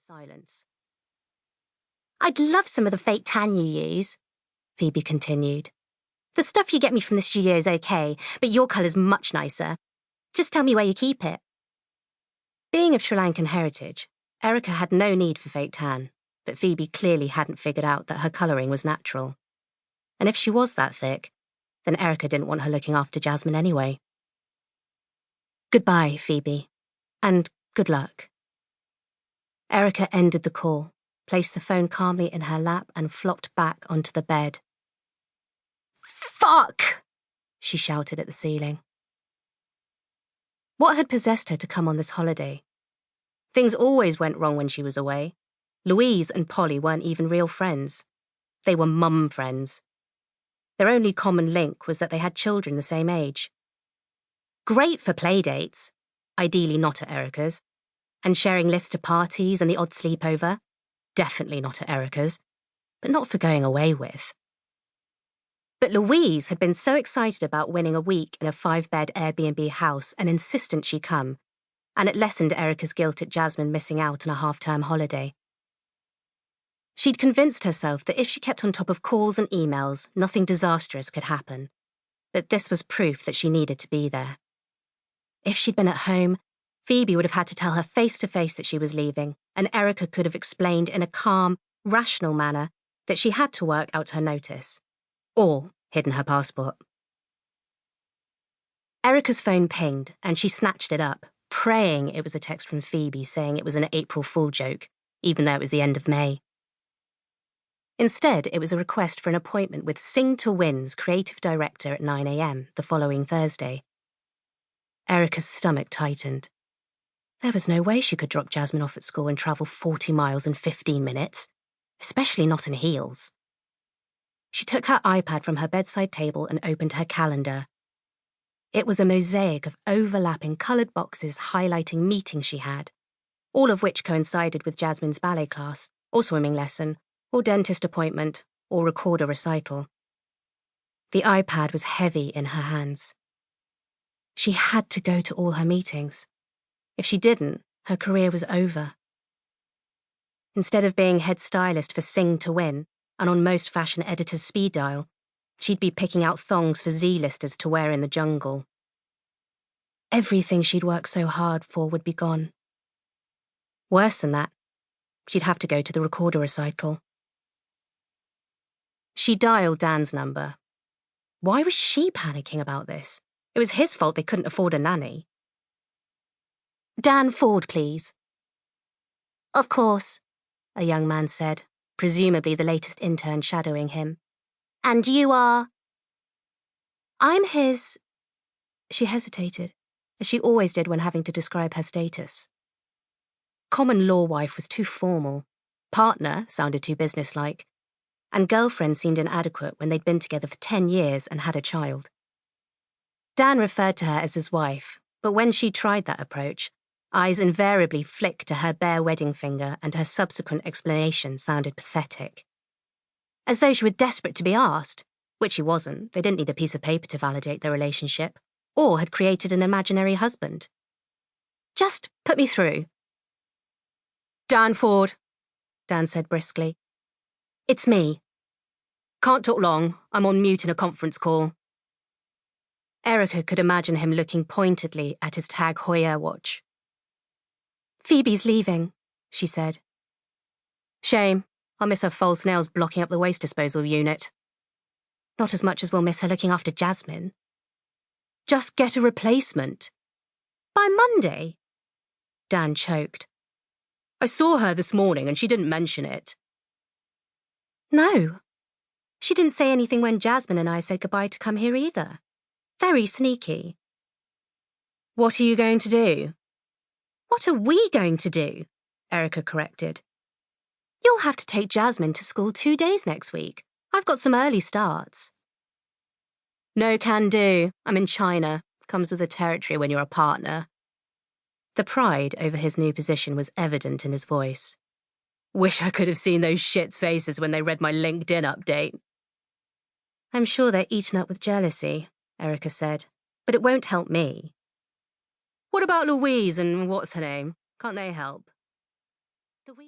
Silence. "I'd love some of the fake tan you use," Phoebe continued. "The stuff you get me from the studio is okay, but your colour's much nicer. Just tell me where you keep it." Being of Sri Lankan heritage, Erica had no need for fake tan, but Phoebe clearly hadn't figured out that her colouring was natural. And if she was that thick, then Erica didn't want her looking after Jasmine anyway. "Goodbye, Phoebe, and good luck." Erica ended the call, placed the phone calmly in her lap, and flopped back onto the bed. "Fuck!" she shouted at the ceiling. What had possessed her to come on this holiday? Things always went wrong when she was away. Louise and Polly weren't even real friends. They were mum friends. Their only common link was that they had children the same age. Great for play dates, ideally not at Erica's, and sharing lifts to parties and the odd sleepover, definitely not at Erica's, but not for going away with. But Louise had been so excited about winning a week in a 5-bed Airbnb house and insistent she come, and it lessened Erica's guilt at Jasmine missing out on a half-term holiday. She'd convinced herself that if she kept on top of calls and emails, nothing disastrous could happen, but this was proof that she needed to be there. If she'd been at home, Phoebe would have had to tell her face-to-face that she was leaving, and Erica could have explained in a calm, rational manner that she had to work out her notice. Or hidden her passport. Erica's phone pinged, and she snatched it up, praying it was a text from Phoebe saying it was an April Fool joke, even though it was the end of May. Instead, it was a request for an appointment with Sing to Win's creative director at 9 a.m. the following Thursday. Erica's stomach tightened. There was no way she could drop Jasmine off at school and travel 40 miles in 15 minutes, especially not in heels. She took her iPad from her bedside table and opened her calendar. It was a mosaic of overlapping coloured boxes highlighting meetings she had, all of which coincided with Jasmine's ballet class, or swimming lesson, or dentist appointment, or recorder recital. The iPad was heavy in her hands. She had to go to all her meetings. If she didn't, her career was over. Instead of being head stylist for Sing to Win, and on most fashion editors' speed dial, she'd be picking out thongs for Z-listers to wear in the jungle. Everything she'd worked so hard for would be gone. Worse than that, she'd have to go to the recorder recital. She dialed Dan's number. Why was she panicking about this? It was his fault they couldn't afford a nanny. "Dan Ford, please." "Of course," a young man said, presumably the latest intern shadowing him. "And you are?" "I'm his—" She hesitated, as she always did when having to describe her status. Common law wife was too formal, partner sounded too businesslike, and girlfriend seemed inadequate when they'd been together for 10 years and had a child. Dan referred to her as his wife, but when she tried that approach, eyes invariably flicked to her bare wedding finger, and her subsequent explanation sounded pathetic. As though she were desperate to be asked, which she wasn't. They didn't need a piece of paper to validate their relationship, or had created an imaginary husband. "Just put me through." "Dan Ford," Dan said briskly. "It's me." "Can't talk long. I'm on mute in a conference call." Erica could imagine him looking pointedly at his Tag Heuer watch. "Phoebe's leaving," she said. "Shame. I'll miss her false nails blocking up the waste disposal unit." "Not as much as we'll miss her looking after Jasmine." "Just get a replacement." "By Monday?" Dan choked. "I saw her this morning and she didn't mention it." "No. She didn't say anything when Jasmine and I said goodbye to come here either. Very sneaky." "What are you going to do?" "What are we going to do?" Erica corrected. "You'll have to take Jasmine to school 2 days next week. I've got some early starts." "No can do. I'm in China. Comes with the territory when you're a partner." The pride over his new position was evident in his voice. "Wish I could have seen those shits' faces when they read my LinkedIn update." "I'm sure they're eaten up with jealousy," Erica said, "but it won't help me." "What about Louise and what's her name? Can't they help?" Louise